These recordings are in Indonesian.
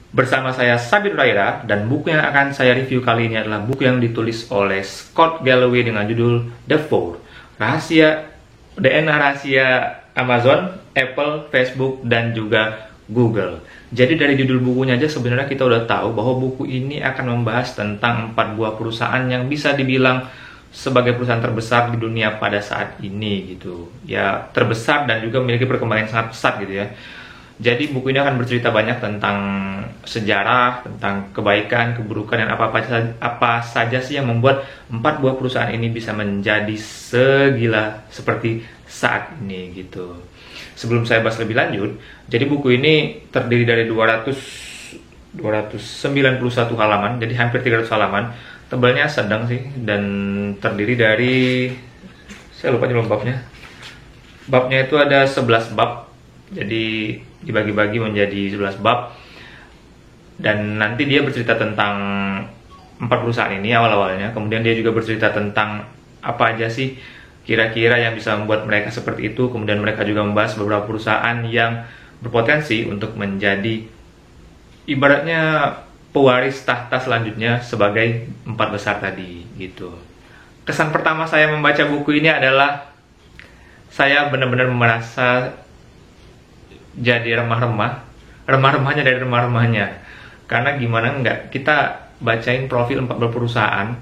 Bersama saya Sabir Raira, dan buku yang akan saya review kali ini adalah buku yang ditulis oleh Scott Galloway dengan judul The Four, DNA Rahasia Amazon, Apple, Facebook, dan juga Google. Jadi dari judul bukunya aja sebenarnya kita udah tahu bahwa buku ini akan membahas tentang 4 buah perusahaan yang bisa dibilang sebagai perusahaan terbesar di dunia pada saat ini gitu. Ya, terbesar dan juga memiliki perkembangan yang sangat pesat gitu ya. Jadi buku ini akan bercerita banyak tentang sejarah, tentang kebaikan, keburukan, dan apa saja sih yang membuat 4 buah perusahaan ini bisa menjadi segila seperti saat ini gitu. Sebelum saya bahas lebih lanjut, jadi buku ini terdiri dari 291 halaman, jadi hampir 300 halaman. Tebalnya sedang sih, dan terdiri dari, saya lupa judul babnya. Babnya itu ada 11 bab. Jadi dibagi-bagi menjadi 11 bab, dan nanti dia bercerita tentang 4 perusahaan ini awal-awalnya. Kemudian dia juga bercerita tentang apa aja sih kira-kira yang bisa membuat mereka seperti itu. Kemudian mereka juga membahas beberapa perusahaan yang berpotensi untuk menjadi ibaratnya pewaris tahta selanjutnya sebagai 4 besar tadi gitu. Kesan pertama saya membaca buku ini adalah saya benar-benar merasa jadi remah-remahnya dari remah-remahnya. Karena gimana enggak, kita bacain profil 14 perusahaan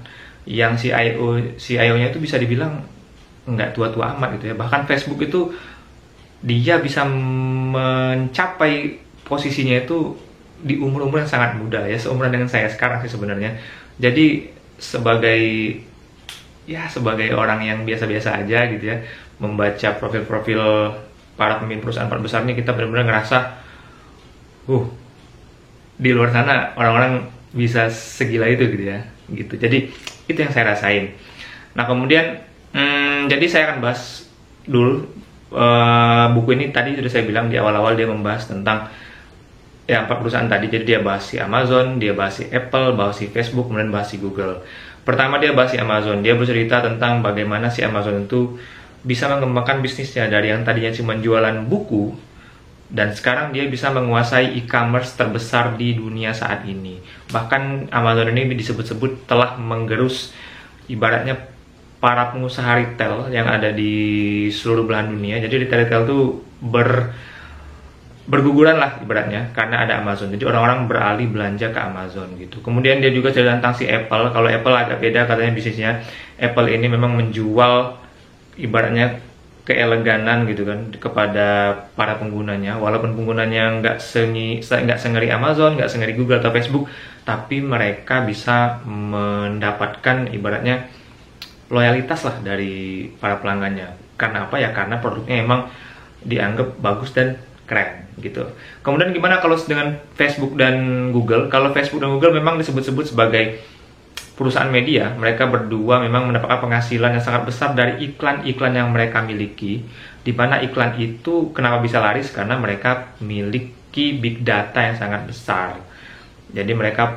yang CIO-nya itu bisa dibilang enggak tua-tua amat gitu ya. Bahkan Facebook itu dia bisa mencapai posisinya itu di umur-umur yang sangat muda ya, seumuran dengan saya sekarang sih sebenarnya. Jadi sebagai orang yang biasa-biasa aja gitu ya, membaca profil-profil para pemimpin perusahaan 4 besar ini, kita benar-benar ngerasa di luar sana orang-orang bisa segila itu gitu ya gitu. Jadi itu yang saya rasain. Nah kemudian jadi saya akan bahas dulu buku ini. Tadi sudah saya bilang di awal-awal dia membahas tentang 4 perusahaan tadi. Jadi dia bahas si Amazon, dia bahas si Apple, bahas si Facebook, kemudian bahas si Google. Pertama dia bahas si Amazon. Dia bercerita tentang bagaimana si Amazon itu bisa mengembangkan bisnisnya dari yang tadinya cuma jualan buku, dan sekarang dia bisa menguasai e-commerce terbesar di dunia saat ini. Bahkan Amazon ini disebut-sebut telah menggerus ibaratnya para pengusaha retail yang ada di seluruh belahan dunia. Jadi retail itu berguguran lah ibaratnya karena ada Amazon. Jadi orang-orang beralih belanja ke Amazon gitu. Kemudian dia juga cerita tentang si Apple. Kalau Apple agak beda katanya bisnisnya. Apple ini memang menjual ibaratnya keeleganan gitu kan kepada para penggunanya. Walaupun penggunanya nggak sengeri Amazon, nggak sengeri Google atau Facebook, tapi mereka bisa mendapatkan ibaratnya loyalitas lah dari para pelanggannya. Karena apa ya? Karena produknya emang dianggap bagus dan keren gitu. Kemudian gimana kalau dengan Facebook dan Google? Kalau Facebook dan Google memang disebut-sebut sebagai perusahaan media. Mereka berdua memang mendapatkan penghasilan yang sangat besar dari iklan-iklan yang mereka miliki. Di mana iklan itu kenapa bisa laris? Karena mereka miliki big data yang sangat besar. Jadi mereka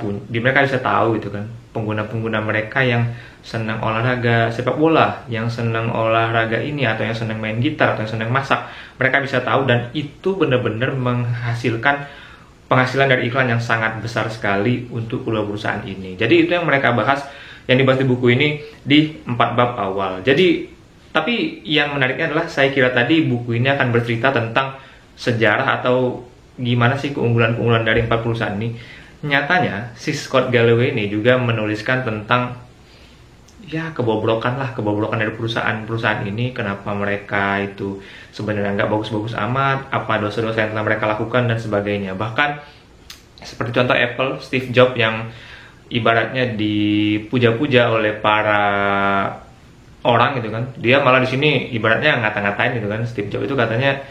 bisa tahu gitu kan, pengguna-pengguna mereka yang senang olahraga sepak bola, yang senang olahraga ini, atau yang senang main gitar, atau yang senang masak, mereka bisa tahu, dan itu benar-benar menghasilkan penghasilan dari iklan yang sangat besar sekali untuk kedua perusahaan ini. Jadi itu yang mereka bahas, yang dibahas di buku ini di 4 bab awal. Jadi, tapi yang menariknya adalah saya kira tadi buku ini akan bercerita tentang sejarah atau gimana sih keunggulan-keunggulan dari 4 perusahaan ini. Nyatanya si Scott Galloway ini juga menuliskan tentang kebobrokan dari perusahaan ini, kenapa mereka itu sebenarnya nggak bagus-bagus amat, apa dosa-dosa yang telah mereka lakukan dan sebagainya. Bahkan seperti contoh Apple, Steve Jobs yang ibaratnya dipuja-puja oleh para orang gitu kan, dia malah di sini ibaratnya ngata-ngatain gitu kan. Steve Jobs itu katanya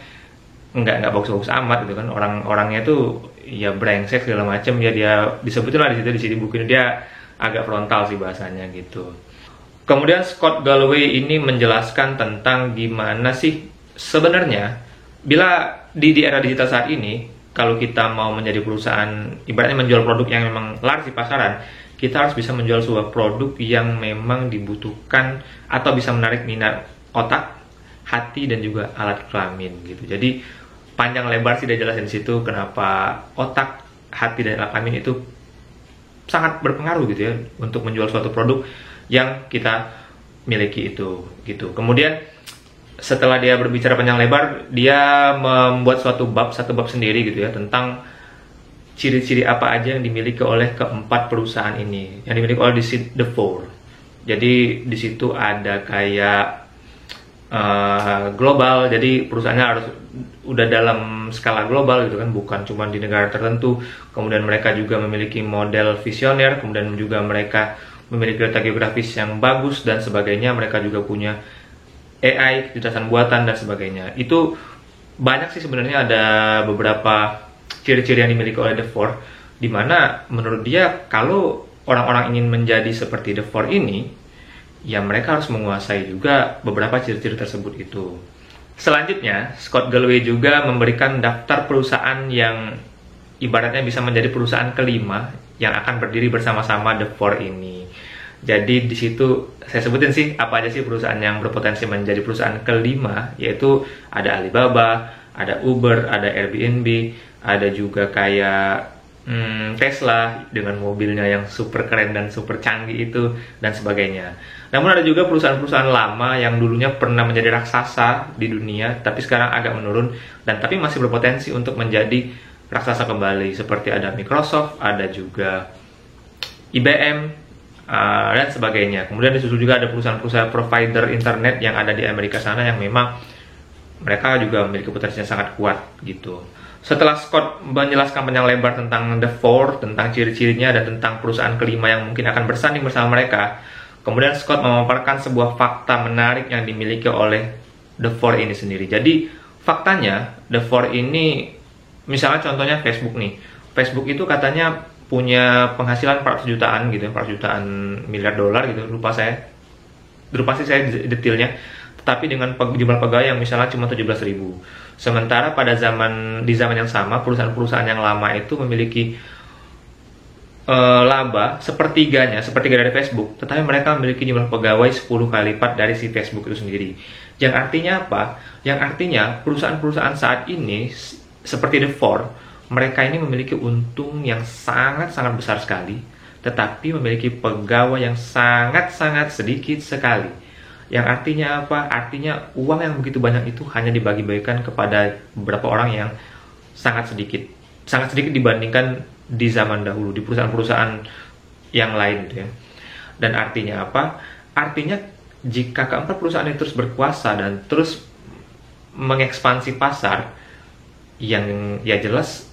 nggak bagus-bagus amat gitu kan, orang-orangnya tuh ya brengsek segala macam ya. Dia disebutin lah di sini buku ini, dia agak frontal sih bahasanya gitu. Kemudian Scott Galloway ini menjelaskan tentang gimana sih sebenarnya bila di era digital saat ini, kalau kita mau menjadi perusahaan ibaratnya menjual produk yang memang laris di pasaran, kita harus bisa menjual sebuah produk yang memang dibutuhkan atau bisa menarik minat otak, hati, dan juga alat kelamin gitu. Jadi panjang lebar sih dia jelasin di situ kenapa otak hati dan kelamin itu sangat berpengaruh gitu ya untuk menjual suatu produk yang kita miliki itu gitu. Kemudian setelah dia berbicara panjang lebar, dia membuat satu bab sendiri gitu ya tentang ciri-ciri apa aja yang dimiliki oleh keempat perusahaan ini, yang dimiliki oleh The Four. Jadi di situ ada kayak global, jadi perusahaannya harus udah dalam skala global gitu kan, bukan cuma di negara tertentu. Kemudian mereka juga memiliki model visioner, kemudian juga mereka memiliki letak geografis yang bagus dan sebagainya. Mereka juga punya AI, kecerdasan buatan dan sebagainya. Itu banyak sih sebenarnya, ada beberapa ciri-ciri yang dimiliki oleh The Four, dimana menurut dia kalau orang-orang ingin menjadi seperti The Four ini, ya mereka harus menguasai juga beberapa ciri-ciri tersebut itu. Selanjutnya, Scott Galloway juga memberikan daftar perusahaan yang ibaratnya bisa menjadi perusahaan kelima yang akan berdiri bersama-sama The Four ini. Jadi di situ saya sebutin sih apa aja sih perusahaan yang berpotensi menjadi perusahaan kelima, yaitu ada Alibaba, ada Uber, ada Airbnb, ada juga kayak Tesla dengan mobilnya yang super keren dan super canggih itu dan sebagainya. Namun ada juga perusahaan-perusahaan lama yang dulunya pernah menjadi raksasa di dunia tapi sekarang agak menurun dan tapi masih berpotensi untuk menjadi raksasa kembali, seperti ada Microsoft, ada juga IBM dan sebagainya. Kemudian disusul juga ada perusahaan-perusahaan provider internet yang ada di Amerika sana yang memang mereka juga memiliki potensi yang sangat kuat gitu. Setelah Scott menjelaskan panjang lebar tentang The Four, tentang ciri-cirinya dan tentang perusahaan kelima yang mungkin akan bersanding bersama mereka, kemudian Scott memaparkan sebuah fakta menarik yang dimiliki oleh The Four ini sendiri. Jadi faktanya The Four ini, misalnya contohnya Facebook nih, Facebook itu katanya punya penghasilan 400 jutaan gitu, 400 jutaan miliar dolar gitu, lupa sih saya detailnya. Tetapi dengan jumlah pegawai yang misalnya cuma 17.000. Sementara di zaman yang sama, perusahaan-perusahaan yang lama itu memiliki laba sepertiga dari Facebook, tetapi mereka memiliki jumlah pegawai 10 kali lipat dari si Facebook itu sendiri. Yang artinya apa? Yang artinya perusahaan-perusahaan saat ini seperti The Four, mereka ini memiliki untung yang sangat-sangat besar sekali, tetapi memiliki pegawai yang sangat-sangat sedikit sekali. Yang artinya apa? Artinya uang yang begitu banyak itu hanya dibagi-bagikan kepada beberapa orang yang sangat sedikit dibandingkan di zaman dahulu, di perusahaan-perusahaan yang lain gitu ya. Dan artinya apa? Artinya jika keempat perusahaan itu terus berkuasa dan terus mengekspansi pasar, yang ya jelas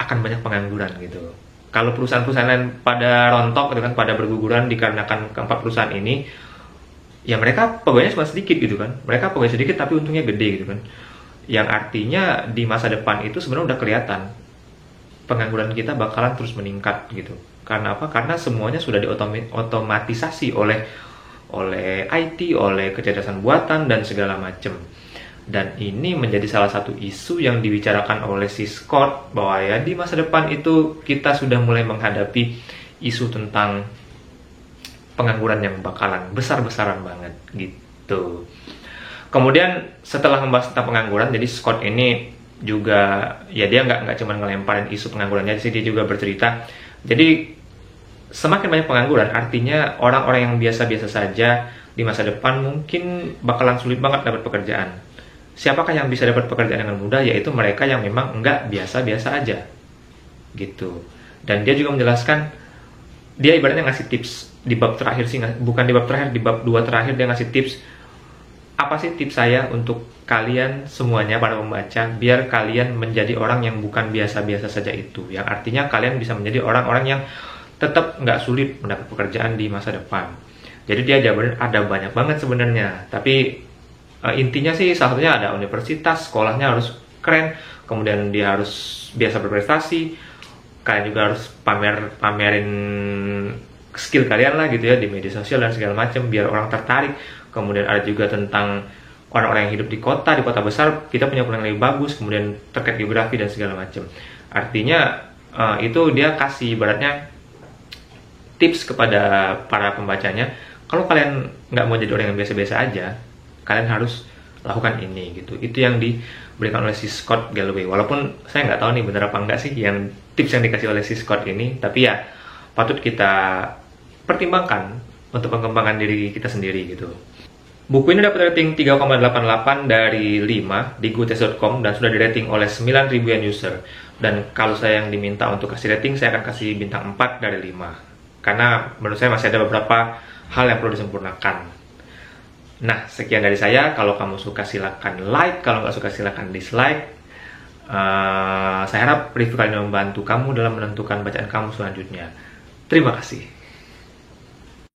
akan banyak pengangguran gitu. Kalau perusahaan-perusahaan lain pada rontok gitu kan, pada berguguran dikarenakan keempat perusahaan ini, ya mereka pegawainya cuma sedikit gitu kan. Mereka pegawai sedikit tapi untungnya gede gitu kan. Yang artinya di masa depan itu sebenarnya udah kelihatan pengangguran kita bakalan terus meningkat gitu. Karena apa? Karena semuanya sudah diotomatisasi oleh IT, oleh kecerdasan buatan dan segala macam. Dan ini menjadi salah satu isu yang dibicarakan oleh si Scott, bahwa ya di masa depan itu kita sudah mulai menghadapi isu tentang pengangguran yang bakalan besar-besaran banget gitu. Kemudian setelah membahas tentang pengangguran, jadi Scott ini juga ya dia nggak cuma ngelemparin isu penganggurannya, jadi dia juga bercerita. Jadi semakin banyak pengangguran, artinya orang-orang yang biasa-biasa saja di masa depan mungkin bakalan sulit banget dapat pekerjaan. Siapakah yang bisa dapat pekerjaan dengan mudah? Yaitu mereka yang memang nggak biasa-biasa aja gitu. Dan dia juga menjelaskan, dia ibaratnya ngasih tips di bab terakhir sih, bukan di bab terakhir, di bab 2 terakhir dia ngasih tips. Apa sih tips saya untuk kalian semuanya para pembaca, biar kalian menjadi orang yang bukan biasa-biasa saja itu, yang artinya kalian bisa menjadi orang-orang yang tetap nggak sulit mendapat pekerjaan di masa depan. Jadi dia jabarin ada banyak banget sebenarnya, tapi intinya sih salah satunya ada universitas, sekolahnya harus keren, kemudian dia harus biasa berprestasi, kalian juga harus pamerin skill kalian lah gitu ya di media sosial dan segala macam biar orang tertarik. Kemudian ada juga tentang orang-orang yang hidup di kota besar, kita punya peluang lebih bagus, kemudian terkait geografi dan segala macam. Artinya itu dia kasih ibaratnya tips kepada para pembacanya, kalau kalian nggak mau jadi orang yang biasa-biasa aja, kalian harus lakukan ini gitu. Itu yang diberikan oleh si Scott Galloway. Walaupun saya nggak tahu nih benar apa enggak sih yang tips yang dikasih oleh si Scott ini, tapi ya patut kita pertimbangkan untuk pengembangan diri kita sendiri gitu. Buku ini dapat rating 3,88 dari 5 di goodtest.com dan sudah dirating oleh 9.000-an user. Dan kalau saya yang diminta untuk kasih rating, saya akan kasih bintang 4 dari 5. Karena menurut saya masih ada beberapa hal yang perlu disempurnakan. Nah, sekian dari saya. Kalau kamu suka silakan like, kalau nggak suka silakan dislike. Saya harap review kali ini membantu kamu dalam menentukan bacaan kamu selanjutnya. Terima kasih.